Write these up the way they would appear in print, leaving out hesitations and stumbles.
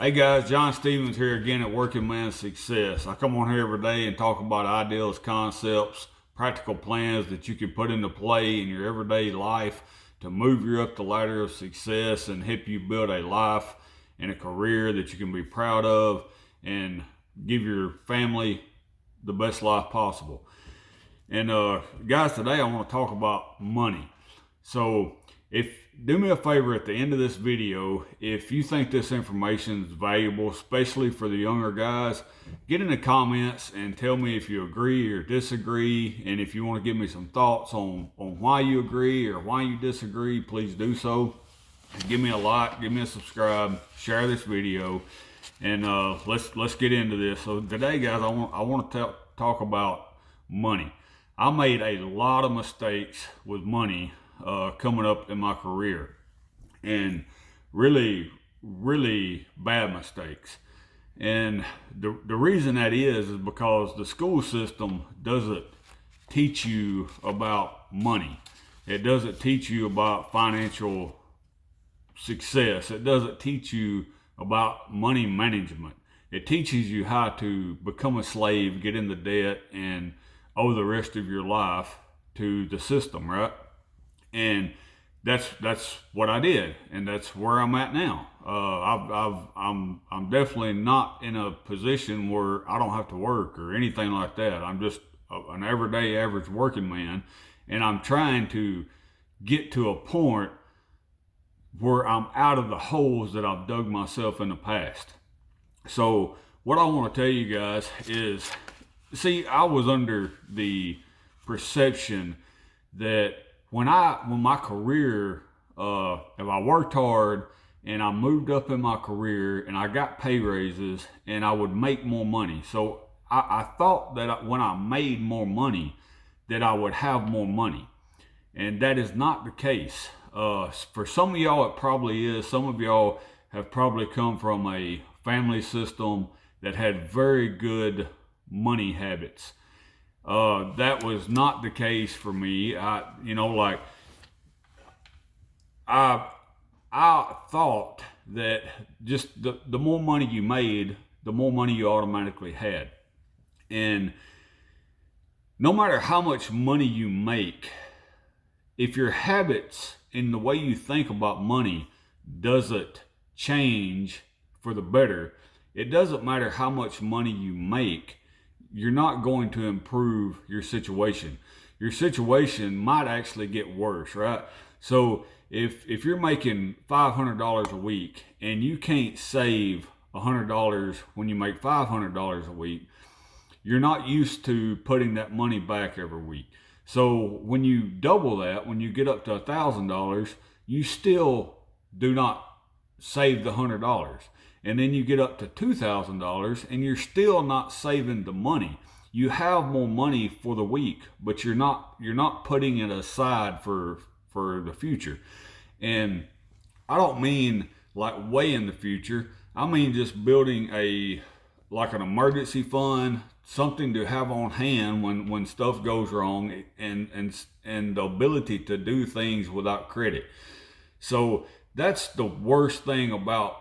Hey guys, John Stevens here again at Working Man Success. I come on here every day and talk about ideas, concepts, practical plans that you can put into play in your everyday life to move you up the ladder of success and help you build a life and a career that you can be proud of and give your family the best life possible. And guys, today I want to talk about money. So do me a favor at the end of this video, if you think this information is valuable, especially for the younger guys, get in the comments and tell me if you agree or disagree. And if you want to give me some thoughts on why you agree or why you disagree, please do so. Give me a like, give me a subscribe, share this video, and let's get into this. So today, guys, I want to talk about money. I made a lot of mistakes with money coming up in my career, and really bad mistakes. And the reason that is because the school system doesn't teach you about money. It doesn't teach you about financial success. It doesn't teach you about money management. It teaches you how to become a slave, get into debt, and owe the rest of your life to the system, right? And that's what I did, and that's where I'm at now. I'm definitely not in a position where I don't have to work or anything like that. I'm just an everyday average working man, and I'm trying to get to a point where I'm out of the holes that I've dug myself in the past. So what I want to tell you guys is, see, I was under the perception that when my career, if I worked hard and I moved up in my career and I got pay raises and I would make more money. So I thought that when I made more money, that I would have more money. And that is not the case. For some of y'all, it probably is. Some of y'all have probably come from a family system that had very good money habits. That was not the case for me. I thought that just the more money you made, the more money you automatically had. And no matter how much money you make, if your habits and the way you think about money doesn't change for the better, it doesn't matter how much money you make, you're not going to improve your situation. Your situation might actually get worse, right? So if you're making $500 a week and you can't save $100 when you make $500 a week, you're not used to putting that money back every week. So when you double that, when you get up to $1,000, you still do not save the $100. And then you get up to $2,000 and you're still not saving the money. You have more money for the week, but you're not putting it aside for the future. And I don't mean like way in the future. I mean just building like an emergency fund, something to have on hand when stuff goes wrong, and the ability to do things without credit. So that's the worst thing about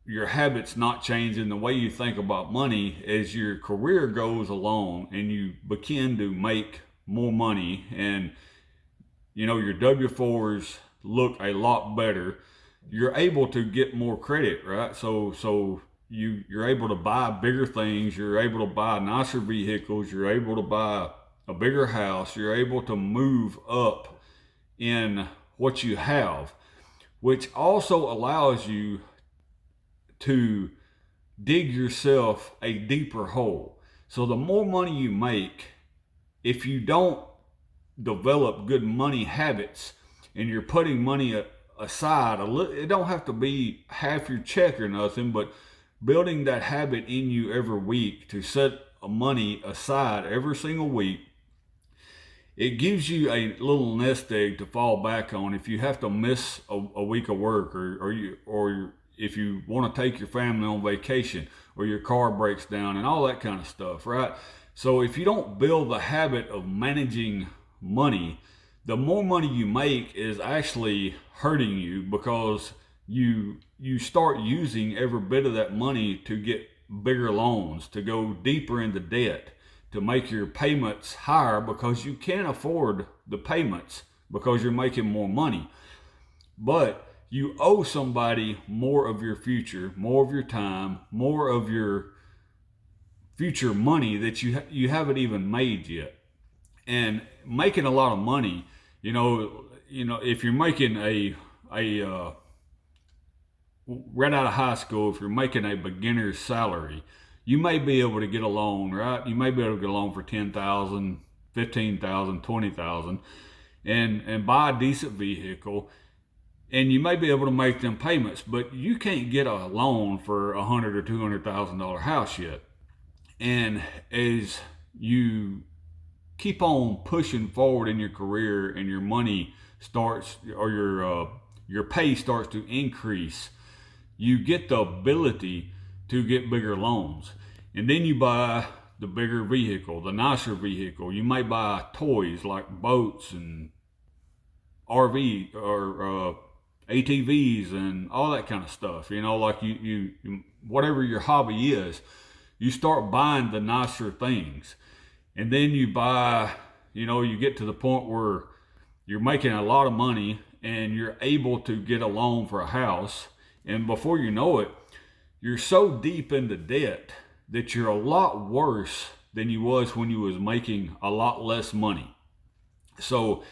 your habits not changing, the way you think about money. As your career goes along and you begin to make more money, and your W-4s look a lot better, you're able to get more credit, right? So you're able to buy bigger things, you're able to buy nicer vehicles, you're able to buy a bigger house, you're able to move up in what you have, which also allows you to dig yourself a deeper hole. So the more money you make, if you don't develop good money habits and you're putting money aside, it don't have to be half your check or nothing, but building that habit in you every week to set money aside every single week, it gives you a little nest egg to fall back on if you have to miss a week of work, or if you want to take your family on vacation, or your car breaks down and all that kind of stuff, right? So if you don't build the habit of managing money, the more money you make is actually hurting you, because you start using every bit of that money to get bigger loans, to go deeper into debt, to make your payments higher because you can't afford the payments because you're making more money. But you owe somebody more of your future, more of your time, more of your future money that you haven't even made yet. And making a lot of money, if you're making a right out of high school, if you're making a beginner's salary, you may be able to get a loan, right? You may be able to get a loan for 10,000, 15,000, 20,000, and buy a decent vehicle, and you may be able to make them payments, but you can't get a loan for $100,000 or $200,000 house yet. And as you keep on pushing forward in your career and your money starts, or your pay starts to increase, you get the ability to get bigger loans. And then you buy the bigger vehicle, the nicer vehicle. You may buy toys like boats and RV or ATVs and all that kind of stuff. Like you whatever your hobby is, you start buying the nicer things. And then you buy, you get to the point where you're making a lot of money and you're able to get a loan for a house. And before you know it, you're so deep into debt that you're a lot worse than you was when you was making a lot less money. So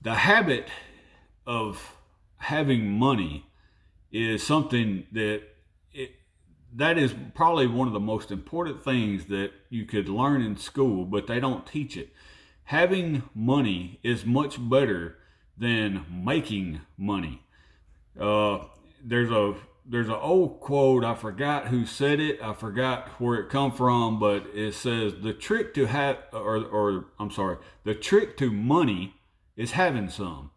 the habit of having money is something that is probably one of the most important things that you could learn in school, but they don't teach it. Having money is much better than making money. There's an old quote, I forgot who said it, I forgot where it come from, but it says the trick to the trick to money is having some.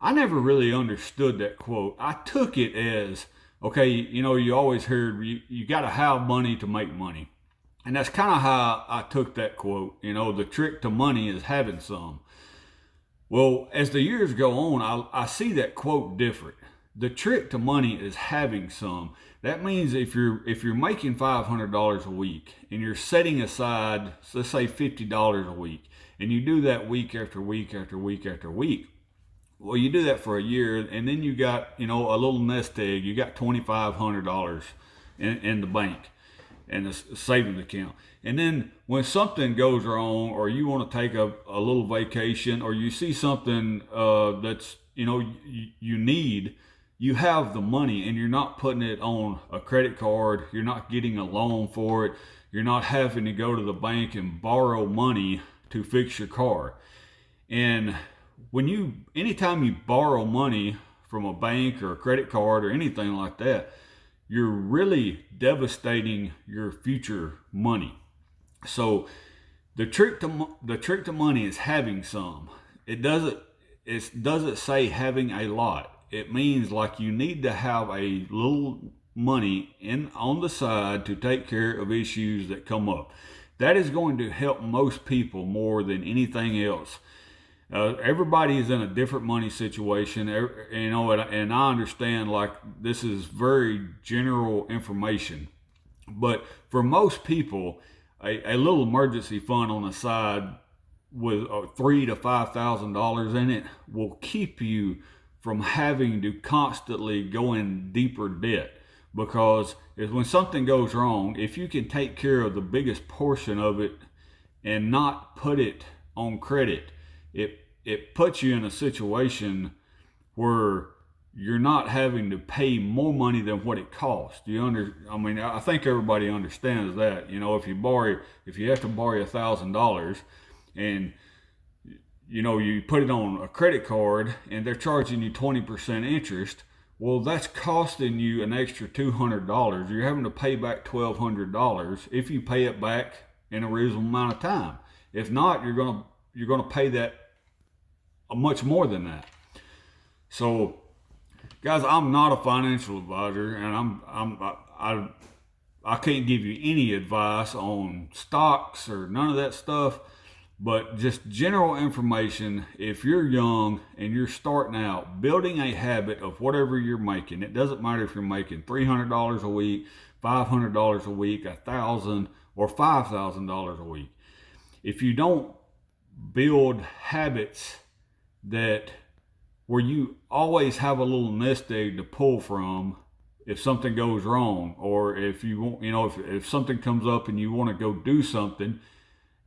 I never really understood that quote. I took it as, okay, you always heard you got to have money to make money. And that's kind of how I took that quote. The trick to money is having some. Well, as the years go on, I see that quote different. The trick to money is having some. That means if you're making $500 a week and you're setting aside, let's say $50 a week, and you do that week after week after week after week, well, you do that for a year, and then you got, a little nest egg. You got $2,500 in the bank and a savings account. And then when something goes wrong, or you want to take a little vacation, or you see something that's, you need, you have the money, and you're not putting it on a credit card. You're not getting a loan for it. You're not having to go to the bank and borrow money to fix your car. And anytime you borrow money from a bank or a credit card or anything like that, you're really devastating your future money. So the trick to money is having some. It doesn't say having a lot. It means like you need to have a little money on the side to take care of issues that come up. That is going to help most people more than anything else. Everybody is in a different money situation, and I understand like this is very general information, but for most people, a little emergency fund on the side with $3,000 to $5,000 in it will keep you from having to constantly go in deeper debt. Because when something goes wrong, if you can take care of the biggest portion of it and not put it on credit, it puts you in a situation where you're not having to pay more money than what it costs. I think everybody understands that. If you have to borrow $1,000 and you put it on a credit card and they're charging you 20% interest, well, that's costing you an extra $200. You're having to pay back $1,200 if you pay it back in a reasonable amount of time. If not, you're gonna pay that much more than that. So, guys, I'm not a financial advisor, and I can't give you any advice on stocks or none of that stuff. But just general information, if you're young and you're starting out, building a habit of whatever you're making, it doesn't matter if you're making $300 a week, $500 a week, $1,000 or $5,000 a week. If you don't build habits that where you always have a little nest egg to pull from if something goes wrong, or if you want, if something comes up and you want to go do something,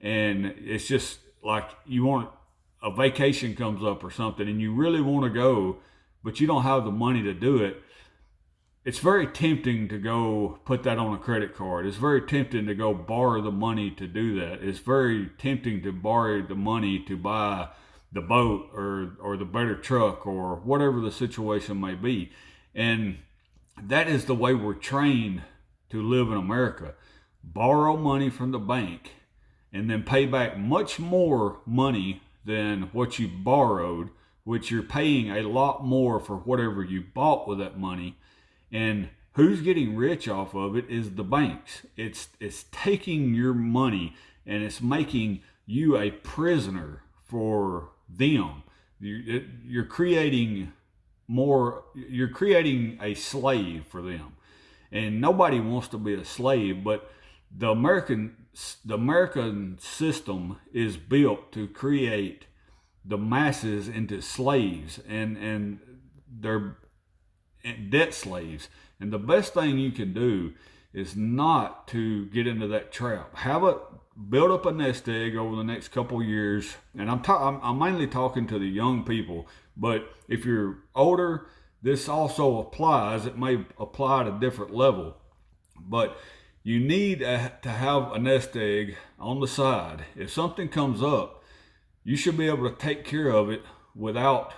and it's just like a vacation comes up or something and you really want to go, but you don't have the money to do it. It's very tempting to go put that on a credit card. It's very tempting to go borrow the money to do that. It's very tempting to borrow the money to buy the boat or the better truck or whatever the situation may be. And that is the way we're trained to live in America. Borrow money from the bank and then pay back much more money than what you borrowed, which you're paying a lot more for whatever you bought with that money. And who's getting rich off of it is the banks. It's taking your money and it's making you a prisoner for them. You're creating a slave for them. And nobody wants to be a slave, but the American system is built to create the masses into slaves, and they're debt slaves. And the best thing you can do is not to get into that trap. Build up a nest egg over the next couple years. And I'm mainly talking to the young people, but if you're older, this also applies. It may apply at a different level, but you need to have a nest egg on the side. If something comes up, you should be able to take care of it without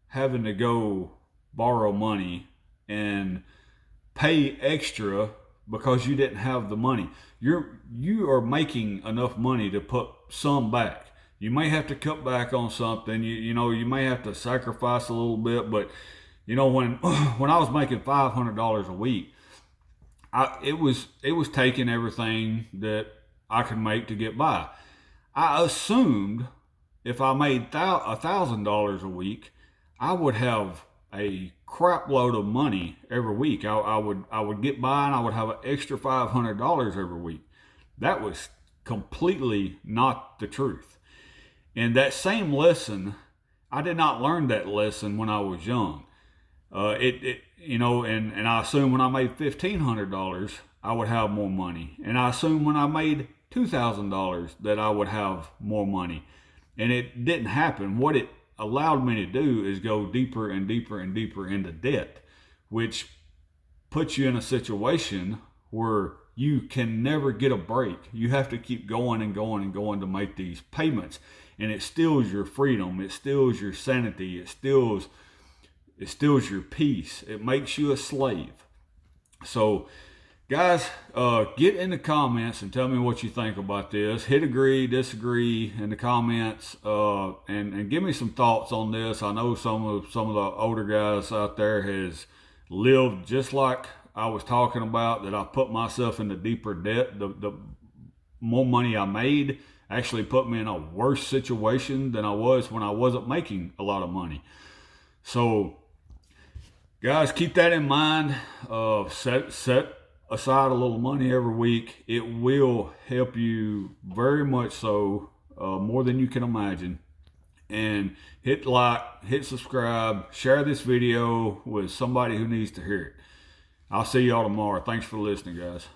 having to go borrow money and pay extra because you didn't have the money. You are making enough money to put some back. You may have to cut back on something. You may have to sacrifice a little bit, but when I was making $500 a week, it was taking everything that I could make to get by. I assumed if I made $1,000 a week, I would have a crap load of money every week. I would get by and I would have an extra $500 every week. That was completely not the truth. And that same lesson, I did not learn that lesson when I was young. And I assumed when I made $1,500, I would have more money. And I assumed when I made $2,000 that I would have more money. And it didn't happen. What it allowed me to do is go deeper and deeper and deeper into debt, which puts you in a situation where you can never get a break. You have to keep going and going and going to make these payments. And it steals your freedom. It steals your sanity. It steals your peace. It makes you a slave. So, guys, get in the comments and tell me what you think about this. Hit agree, disagree in the comments, and give me some thoughts on this. I know some of the older guys out there has lived just like I was talking about, that I put myself into deeper debt. The more money I made actually put me in a worse situation than I was when I wasn't making a lot of money. So, guys, keep that in mind. Set aside a little money every week. It will help you very much so, more than you can imagine. And hit like, hit subscribe, share this video with somebody who needs to hear it. I'll see y'all tomorrow. Thanks for listening, guys.